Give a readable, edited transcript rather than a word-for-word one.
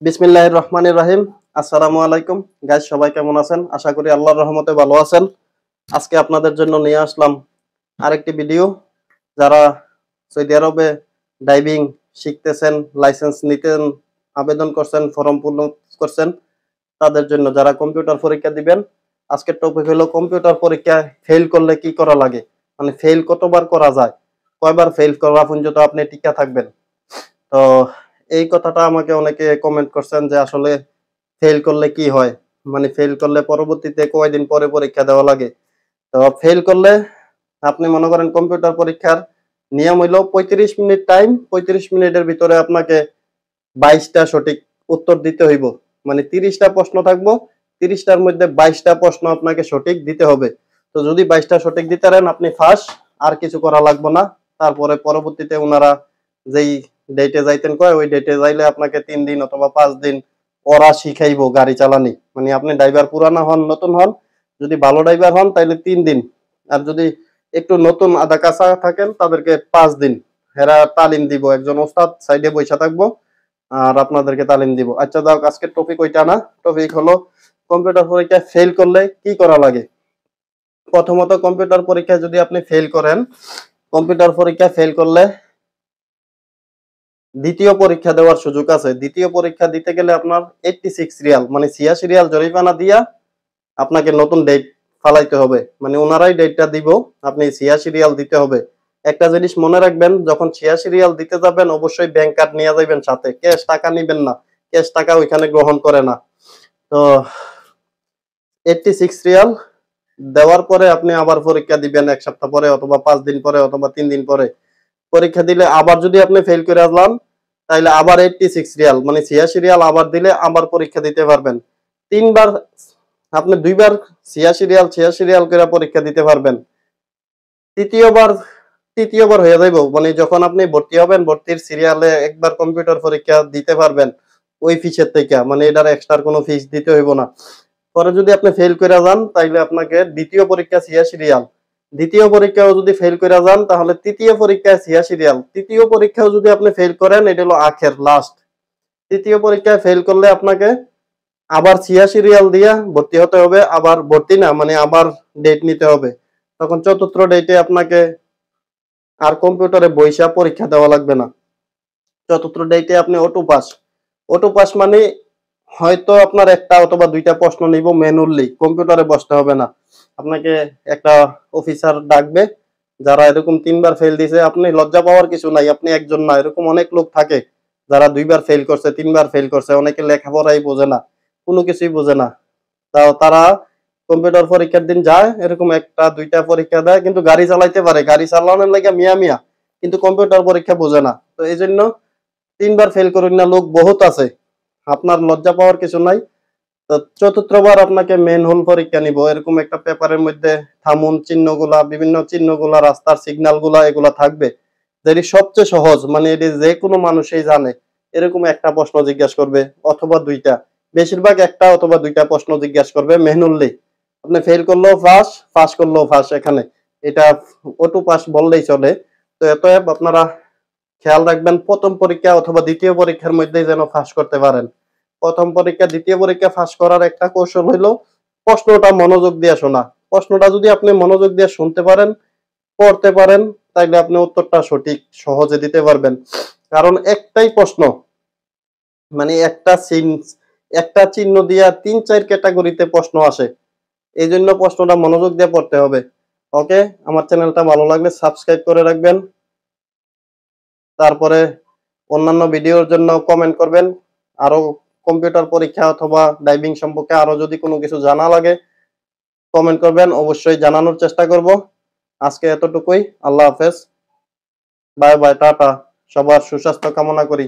বিসমিল্লাহির রহমানির রহিম। আসসালামু আলাইকুম গাইস, সবাই কেমন আছেন? আশা করি আল্লাহর রহমতে ভালো আছেন। আজকে আপনাদের জন্য নিয়ে আসলাম আরেকটি ভিডিও। যারা সৌদি আরবে ডাইভিং শিখতেছেন, লাইসেন্স নিতেন, আবেদন করছেন, ফর্ম পূর্ণ করছেন, তাদের জন্য। যারা কম্পিউটার পরীক্ষা দিবেন, আজকের টপিক হলো কম্পিউটার পরীক্ষায় ফেল করলে কি করা লাগে, মানে ফেল কতবার করা যায়, কয়বার ফেল করা পর্যন্ত আপনি টিকা থাকবেন। তো এই কথাটা আমাকে অনেকে কমেন্ট করছেন যে আসলে ফেল করলে কি হয়, মানে ফেল করলে পরবর্তীতে কয়দিন পরে পরীক্ষা দেওয়া লাগে। তো ফেল করলে আপনি মনে করেন কম্পিউটার পরীক্ষার নিয়ম হইলো 35 মিনিট টাইম, 35 মিনিটের ভিতরে আপনাকে 22টা সঠিক উত্তর দিতে হইব। মানে 30টা প্রশ্ন থাকবো, 30টার মধ্যে 22টা প্রশ্ন আপনাকে সঠিক দিতে হবে। তো যদি 22টা সঠিক দিতে পারেন আপনি ফার্স্ট, আর কিছু করা লাগবে না। তারপরে পরবর্তীতে ওনারা যেই ডেটে যাইতেন কয়, ওই ডেটে যাইলে আপনাকে 3 দিন অথবা 5 দিন ওরা শিখাইবো গাড়ি চালানি। মানে আপনি ড্রাইভার পুরানা হন, নতুন হন, যদি ভালো ড্রাইভার হন তাহলে 3 দিন, আর যদি একটু নতুন আধা কাঁচা থাকেন তাদেরকে 5 দিন হেরা তালিম দিব। একজন ওস্তাদ সাইডে বসে থাকবো আর আপনাদেরকে তালিম দিব। আচ্ছা যাও, আজকের টপিক ওইটা না, টপিক হলো কম্পিউটার পরীক্ষায় ফেল করলে কি করা লাগে। প্রথমত কম্পিউটার পরীক্ষায় যদি আপনি ফেল করেন, কম্পিউটার পরীক্ষায় ফেল করলে দ্বিতীয় পরীক্ষা দেওয়ার সুযোগ আছে। দ্বিতীয় পরীক্ষা দিতে গেলে আপনার 86 রিয়াল মানে 86 রিয়াল জরিমানা দিয়া আপনাকে নতুন ডেট ফালাইতে হবে। মানে ওনারাই ডেটটা দিব, আপনি 86 রিয়াল দিতে হবে। একটা জিনিস মনে রাখবেন, যখন 86 রিয়াল দিতে যাবেন অবশ্যই ব্যাংক কার্ড নিয়ে যাবেন সাথে, ক্যাশ টাকা নিবেন না, ক্যাশ টাকা ওইখানে গ্রহণ করে না। তো 86 রিয়াল দেওয়ার পরে আপনি আবার পরীক্ষা দিবেন 1 সপ্তাহ পরে অথবা 5 দিন পরে অথবা 3 দিন পরে। পরীক্ষা দিলে আবার যদি আপনি ফেল করে আসলাম, তাইলে আবার 86 রিয়াল মানে 86 রিয়াল আবার দিলে আবার পরীক্ষা দিতে পারবেন। 3বার, আপনি 2বার 86 রিয়াল করে পরীক্ষা দিতে পারবেন। তৃতীয়বার, তৃতীয়বার হয়ে যাইব মানে যখন আপনি ভর্তি হবেন, ভর্তির সিরিয়ালে একবার কম্পিউটার পরীক্ষা দিতে পারবেন ওই ফিসের থেকে, মানে এটার এক্সট্রা কোনো ফিস দিতে হইব না। পরে যদি আপনি ফেল করে যান তাইলে আপনাকে দ্বিতীয় পরীক্ষা 86 রিয়াল, দ্বিতীয় পরীক্ষাও যদি ফেল করে যান তাহলে তৃতীয় পরীক্ষায় 86 রিয়াল, তৃতীয় পরীক্ষাও যদি আপনি ফেল করেন, এটা হলো আখের লাস্ট। তৃতীয় পরীক্ষায় ফেল করলে আপনাকে আবার 86 রিয়াল দিয়া ভর্তি হতে হবে। আবার ভর্তি না মানে আবার ডেট নিতে হবে। তখন চতুর্থ ডেটে আপনাকে আর কম্পিউটারে বইসা পরীক্ষা দেওয়া লাগবে না। চতুর্থ ডেটে আপনি অটো পাস। অটো পাস মানে হয়তো আপনার একটা অথবা 2টা প্রশ্ন নিব ম্যানুয়ালি, কম্পিউটারে বসতে হবে না। আপনাকে একটা অফিসার ডাকবে, যারা এরকম 3বার ফেল দিছে। আপনি লজ্জা পাওয়ার কিছু নাই, আপনি একজন না, এরকম অনেক লোক থাকে যারা 2বার ফেল করছে, 3বার ফেল করছে। অনেকে লেখাপড়াই বোঝে না, কোনো কিছুই বোঝে না। তাও তারা কম্পিউটার পরীক্ষার দিন যায়, এরকম 1টা 2টা পরীক্ষা দেয়, কিন্তু গাড়ি চালাইতে পারে, গাড়ি চালানোর লাগে মিয়া মিয়া, কিন্তু কম্পিউটার পরীক্ষা বোঝে না। তো এই জন্য 3বার ফেল করেন না লোক বহুত আছে, আপনার লজ্জা পাওয়ার কিছু নাই। তো চতুর্থবার আপনাকে মেন হোল পরীক্ষা নিব। এরকম একটা পেপারের মধ্যে থামুন চিহ্নগুলা, বিভিন্ন চিহ্নগুলা, রাস্তার সিগন্যালগুলা এগুলা থাকবে, যেটি সবচেয়ে সহজ, মানে এটি যে কোনো মানুষই জানে। এরকম একটা প্রশ্ন জিজ্ঞাসা করবে অথবা 2টা, বেশিরভাগ 1টা অথবা 2টা প্রশ্ন জিজ্ঞাসা করবে ম্যানুয়ালি। আপনি ফেল করলেও পাস, পাস করলেও পাস, এখানে এটা অটো পাস বললেই চলে। তো এতএব আপনারা খেয়াল রাখবেন, প্রথম পরীক্ষা অথবা দ্বিতীয় পরীক্ষার মধ্যেই যেন পাস করতে পারেন। প্রথম পরীক্ষা দ্বিতীয় পরীক্ষা পাস করার একটা কৌশল হইলো প্রশ্নটা মনোযোগ দিয়ে শোনা। প্রশ্নটা যদি আপনি মনোযোগ দিয়ে শুনতে পারেন, পড়তে পারেন, তাইলে আপনি উত্তরটা সঠিক সহজে দিতে পারবেন। কারণ একটাই প্রশ্ন, মানে একটা চিহ্ন দিয়া 3-4 ক্যাটাগরিতে প্রশ্ন আসে। এই জন্য প্রশ্নটা মনোযোগ দিয়ে পড়তে হবে। ওকে, আমার চ্যানেলটা ভালো লাগলে সাবস্ক্রাইব করে রাখবেন। তারপরে অন্যান্য ভিডিওর জন্য কমেন্ট করবেন। আরো কম্পিউটার পরীক্ষা অথবা ড্রাইভিং সম্পর্কে আরো যদি কোনো কিছু জানা লাগে কমেন্ট করবেন, অবশ্যই জানানোর চেষ্টা করব। আজকে এতটুকুই, আল্লাহ হাফেজ, বাই বাই, টাটা। সবার সুস্বাস্থ্য কামনা করি।